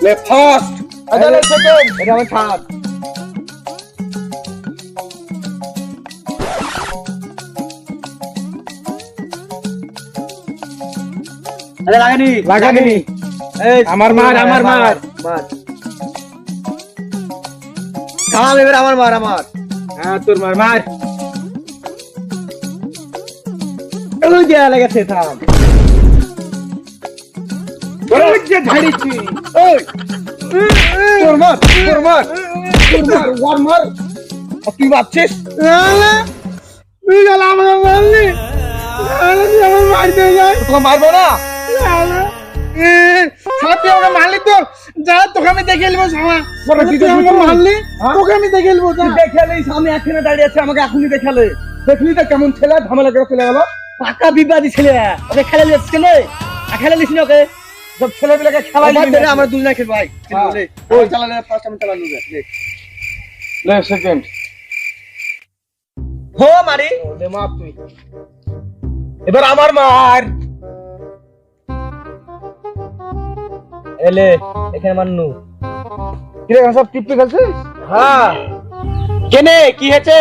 লে ফার্স্ট আচ্ছা লে সেকেন্ড, এটা আমার থার্ড। আরে লাগেনি লাগানি। এই আমার মার, আমার মার। মার। থাম এবার আমার মার আমার। হ্যাঁ তোর মার মার। ওই যে লেগেছে থাম। ওই যে ঝাড়িছি। ওই তোর মার, তোর মার, তোর মার, ওর মার। আর তুই ভাবছিস তুই গেল আমার মারলি, আমার মারতে যায়। তোকে মারবো না? সাথে আমাকে মারলি তো, যা তোকে আমি দেখে নেবো। বড় কি তুই আমাকে মারলি, হ্যাঁ? তোকে আমি দেখে নেবো। তুই দেখালেই আমি এখানে দাঁড়িয়ে আছি, আমাকে এখনই দেখালে। দেখলি তো কেমন ছেলে, ঝামেলা করে চলে গেল। পাকা বিবাদী ছেলে, ওকে খেলে যাচ্ছে না, খেলে নিস না ওকে। সব ছেলেগুলোকে খেলাই আমরা দুজনে খেলবো ভাই। হ্যাঁ। ওই চালালে ফার্স্ট আমি চালানো লে সেকেন্ড। হো মারি। দে মার তুই। এবার আমার মার। এলে এখানে মান্নু। কিরে সব টিপে খেলছিস? হ্যাঁ কেনে কি হয়েছে?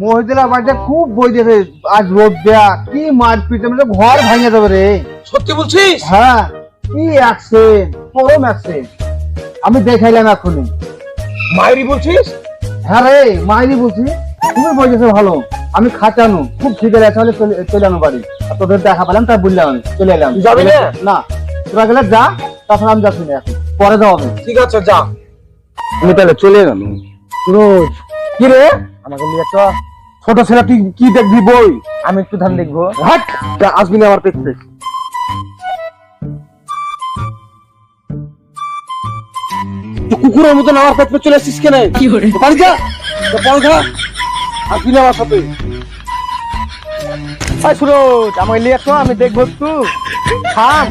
মহিলা বাড়িতে খুব বই দেখে আজ রোদ দেয়া কি মারপিট মানে ঘর ভাঙে যাবে রে। সত্যি বলছিস? হ্যাঁ কি অ্যাক্সিডেন্ট, পরম অ্যাক্সিডেন্ট। আমি দেখাইলাম এখনই। মায়েরই বলছিস? হ্যাঁ রে মাইরি বলছি, তুমি বই দেখে ভালো। আমি খাচানো খুব খিদে লাগছে, তাহলে চলে আনো বাড়ি। আর তোদের দেখা পেলাম তাই বললাম আমি চলে এলাম। যাবি না? না তোরা গেলে যা, তাছাড়া আমি যাচ্ছি না এখন, পরে যাও হবে। ঠিক আছে যা। আমি তাহলে চলে এলাম। রোজ কি রে আমাকে নিয়ে তো ছোট ছেলে, তুই কি দেখবি বই? আমি একটু ধান দেখবো। হাট যা, আসবি না আমার পেছনে। কুকুরের মতন আমার পেছনে চলে আসছিস কেন? বাড়ি যা, বল খা। আসবি না আমার সাথে। সুরজ আমাকে নিয়ে তো, আমি দেখবো একটু। থাম।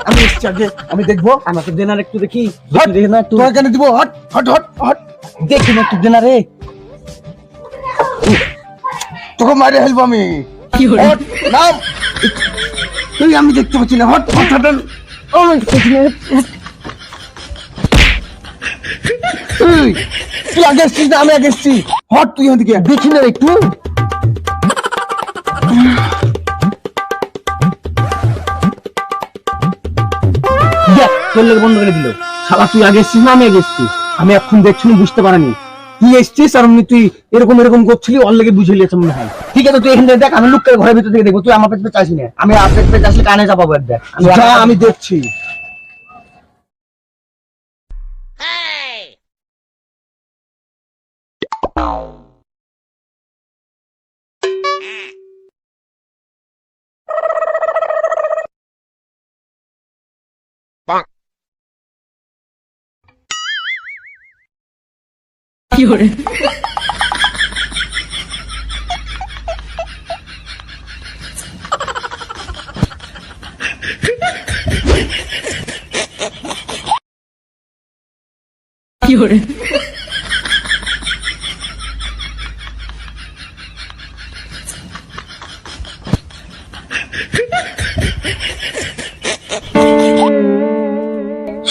আমি এসছি আগে, আমি দেখবো। আমাকে দেন আর একটু দেখি। হট, দেখি না তুই তোরা কেন দিব? Hot hot hot hot. দেখি না একটু দেন রে। তোকে মারে ফেলবো আমি। হট, নাম। তুই আমি দেখতে পাচ্ছি না। Hot hot hot. ওই, এই, তুই আগে এসছিস না আমি আগে এসছি? হট তুই ওদিকে দেখি না একটু। চললে বন্ধ করে দিল। শালা তুই আগে এসছিস না আমি আগে এসছি? আমি এখন দেখছি বুঝতে পারিনি তুই এসছিস, আর অমনি তুই এরকম এরকম করছিলি, ওর লেগে বুঝে লিয়েছে মনে হয়। ঠিক আছে তুই এখান থেকে দেখ, আমি লুক করে ঘরের ভিতর থেকে দেখবো। তুই আমার পেছনে চাইছি না, আমি আপনার পেছনে আসলে কানে চাপাবো একবার। যা, আমি দেখছি।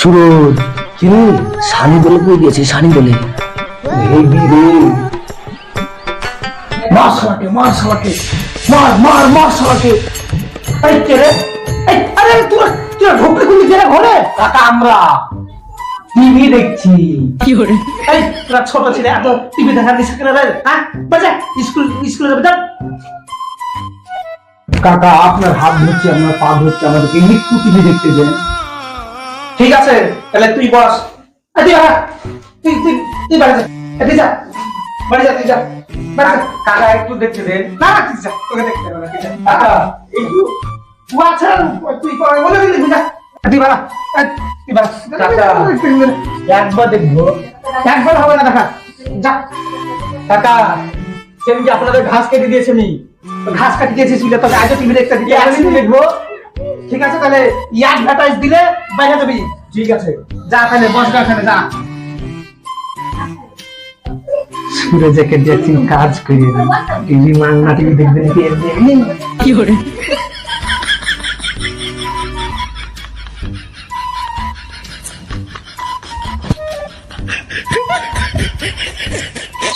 সুরজ কিরে সানি বলে কই দিয়েছে? সানি বলে হেবি রে। মার শালাকে, মার শালাকে, মার মার মার শালাকে। এই কে রে? এই আরে তুই তুই ঢোকলে কোন দিকে ঘরে? কাকা আমরা টিভি দেখছি। কি হরে? এই তোরা ছোট ছেলে এত টিভি দেখার নিশা কেন রে? হ্যাঁ বাজা, স্কুলে যাবে। কাকা আপনার হাত ধরছে, আপনার পা ধরছে, আমাদেরকে একটু টিভি দেখতে দেন। ঠিক আছে তাহলে তুই বস। তুই তুই তুই তুই বাড়ি যা, তুই যা বাড়ি যা, তুই যা কাকা একটু দেখতে দে। না না তুই যা, তোকে দেখতে হবে না। তুই যা কাকা একটু আচ্ছা তুই বলে দিলি তুই যা, তুই বাড়া, তুই বাড়া। কাকা একবার দেখবো, একবার হবে না দেখা। যা কাকা সেদিনকে আপনাদের ঘাস কেটে দিয়েছে আমি তো ঘাস কাটি দিয়েছে ছিল তবে আজও টিভি দেখতে দিতে আমি দেখবো ঠিক আছে তাহলে অ্যাডভার্টাইজ দিলে বাইরে যাবি ঠিক আছে যা তাহলে বস এখানে যা সুরে জ্যাকেট যাচ্ছি কাজ করিয়ে টিভি মাংনা টিভি দেখবে নাকি এমনি কি করে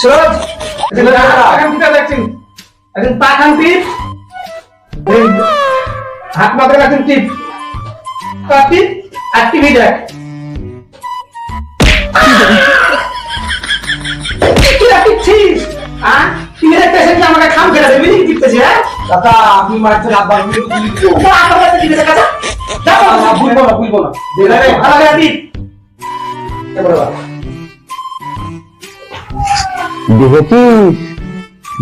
সুরজ এখন দেখছেন এখন পা খান টিপ হাত মাথায় রাখেন টিপ টিপ আর টিভি দেখ কি রাখছিস হ্যাঁ টিভি দেখতে এসে কি আমাকে খাম খেলা দেবি কি টিপতেছিস হ্যাঁ দাদা আপনি মারছেন আব্বা আমি টিভি দেখা যা যা ভুলবো না দেখলে ভালো করে টিপ এবারে দেখেছিস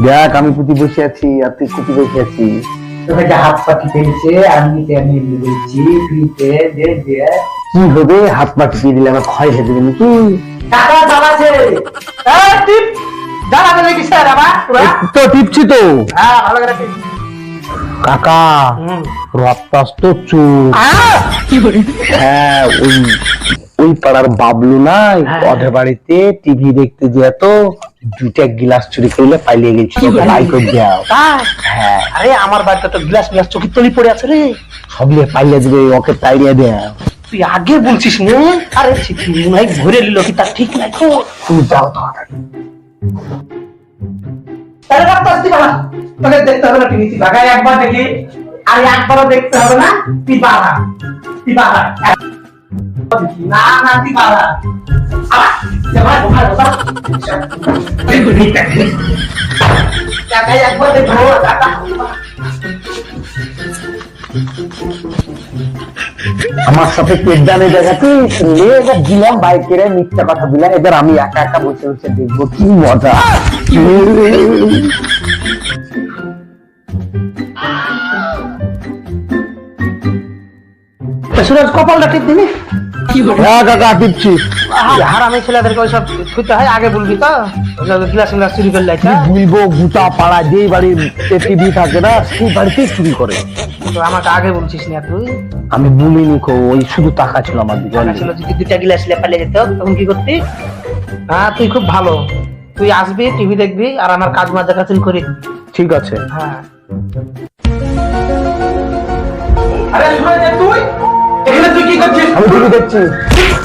দেখ আমি পুঁতি বসে আছি আর তুই কুটি বসে আছিস তোকে হাত পাটি পেয়েছে আমি বলছি ফ্রিতে দে দে কি হবে হাত পা টিপিয়ে দিলে আমার ক্ষয় হয়ে যাবে নাকি টাকা জ্বালাছে এই টিপ জ্বালাবে নাকি স্যার আবার তো টিপছি তো হ্যাঁ ভালো করে টিপ কাকা রক্তাস্ত চুপ কি করে হ্যাঁ ওই ওই পাড়ার বাবলু নাই ওদের বাড়িতে টিভি দেখতে যেত দুইটা গ্লাস চুরি করলে পালিয়ে গেছিল ভাই করে দাও হ্যাঁ আরে আমার বাড়িতে তো গ্লাস গ্লাস চোখের তলি পড়ে আছে রে সবলে পালিয়ে যাবে ওকে তাড়িয়ে দেও তুই আগে বলছিস না আরে চিঠি নাই ঘুরে নিল কি তার ঠিক নাই তো তুমি যাও তাড়াতাড়ি তাহলে রাখতে আসতে পারা তোকে দেখতে হবে না টিভি তুই ভাগায় একবার দেখি আর একবারও দেখতে হবে না তুই বাড়া না না তুই বাড়া আবার যাবা ঘুমায় বসা টাকা একবার দেখো টাকা আমার সাথে পেটদানে দেখাতে নিয়ে এবার দিলাম বাইকের মিথ্যা কথা দিলাম এবার আমি একা একা বসে বসে দেখবো কি মজা সুরজ কপালটা টিপ দিবি কি করে হ্যাঁ কাকা টিপছি হারামি ছেলেদেরকে ওইসব ছুটতে হয় আগে বলবি তো গ্লাস গ্লাস চুরি করলে বুঝবো গুটা পাড়া যেই বাড়ির টিভি থাকে না সেই বাড়িতেই চুরি করে তো আমাকে আগে বলছিস না তুই আমি বলিনি কো ওই শুধু টাকা ছিল আমার দিকে ছিল যদি দুটা গ্লাস লেপালে যেত তখন কি করতি হ্যাঁ তুই খুব ভালো তুই আসবি টিভি দেখবি আর আমার কাজ মাজা কাজ করে দিবি ঠিক আছে হ্যাঁ আরে সুরজ তুই এখানে তুই কি করছিস আমি টিভি দেখছি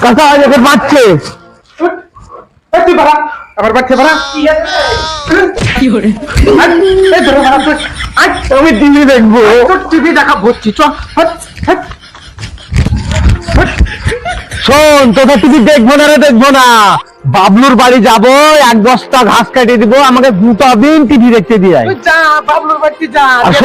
কাকা আজ এখন বাচ্চে তুই বাড়া আমার বাচ্চা বাড়া কি আছে কি করে এই ধরে বাড়া তুই আমি টিভি দেখবো তোর টিভি দেখা ভর্তি চ শোন তোদের টিভি দেখবো না রে দেখবো না বাবলুর বাড়ি যাবো এক বস্তা ঘাস কাটিয়ে দিব আমাকে 2 দিন টিভি দেখতে দিয়ে যা বাবলুর বাড়ি যা আর শোন